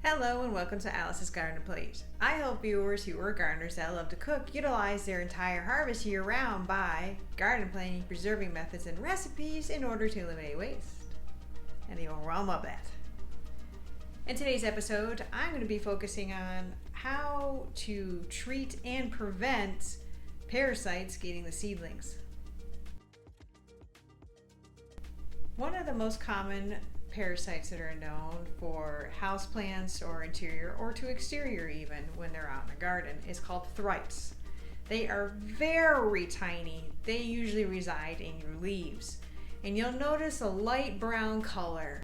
Hello and welcome to Alice's Garden Plate. I help viewers who are gardeners that love to cook utilize their entire harvest year-round by garden planning, preserving methods, and recipes in order to eliminate waste and the overwhelm of that. In today's episode, I'm going to be focusing on how to treat and prevent parasites getting the seedlings. One of the most common parasites that are known for houseplants or interior or to exterior even when they're out in the garden is called thrips. They are very tiny. They usually reside in your leaves. And you'll notice a light brown color.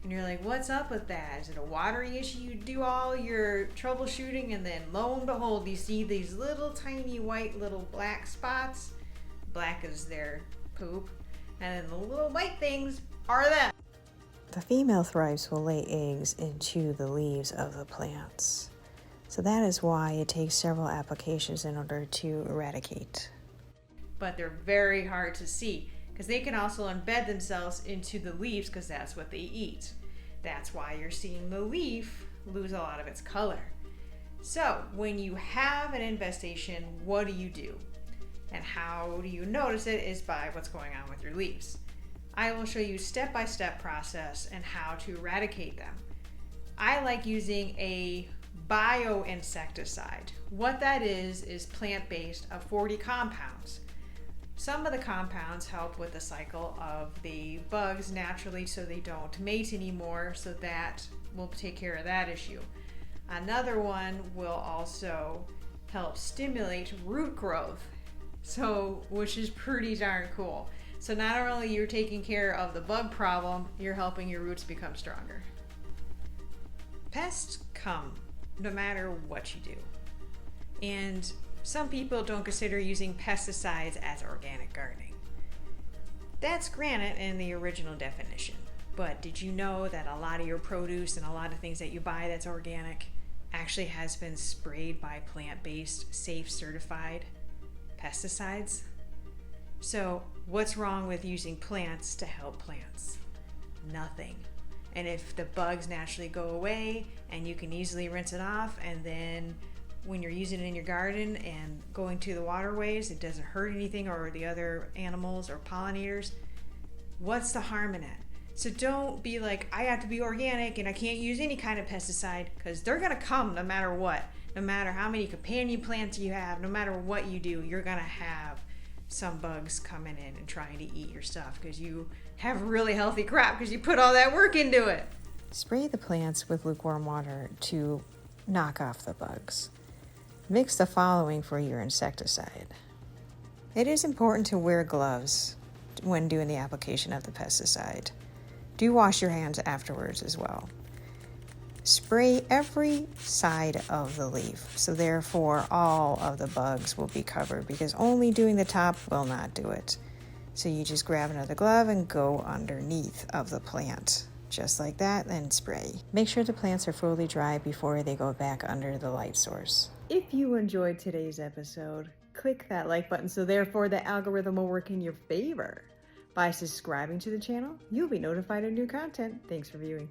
And you're like, what's up with that? Is it a watering issue? You do all your troubleshooting and then lo and behold, you see these little tiny white little black spots. Black is their poop. And then the little white things are them. The female thrips will lay eggs into the leaves of the plants. So that is why it takes several applications in order to eradicate. But they're very hard to see because they can also embed themselves into the leaves because that's what they eat. That's why you're seeing the leaf lose a lot of its color. So when you have an infestation, what do? And how do you notice it is by what's going on with your leaves. I will show you step-by-step process and how to eradicate them. I like using a bio insecticide. What that is plant-based of 40 compounds. Some of the compounds help with the cycle of the bugs naturally so they don't mate anymore, so that will take care of that issue. Another one will also help stimulate root growth. Which is pretty darn cool. So not only you're taking care of the bug problem, you're helping your roots become stronger. Pests come no matter what you do. And some people don't consider using pesticides as organic gardening. That's granted in the original definition. But did you know that a lot of your produce and a lot of things that you buy that's organic actually has been sprayed by plant-based, safe, certified pesticides? So what's wrong with using plants to help plants? Nothing. And if the bugs naturally go away and you can easily rinse it off, and then when you're using it in your garden and going to the waterways, it doesn't hurt anything or the other animals or pollinators, what's the harm in it? So don't be like, I have to be organic and I can't use any kind of pesticide, because they're gonna come no matter what. No matter how many companion plants you have, no matter what you do, you're gonna have some bugs coming in and trying to eat your stuff because you have really healthy crop because you put all that work into it. Spray the plants with lukewarm water to knock off the bugs. Mix the following for your insecticide. It is important to wear gloves when doing the application of the pesticide. Do wash your hands afterwards as well. Spray every side of the leaf, so therefore all of the bugs will be covered, because only doing the top will not do it. So you just grab another glove and go underneath of the plant, just like that, and spray. Make sure the plants are fully dry before they go back under the light source. If you enjoyed today's episode, click that like button so therefore the algorithm will work in your favor. By subscribing to the channel, you'll be notified of new content. Thanks for viewing.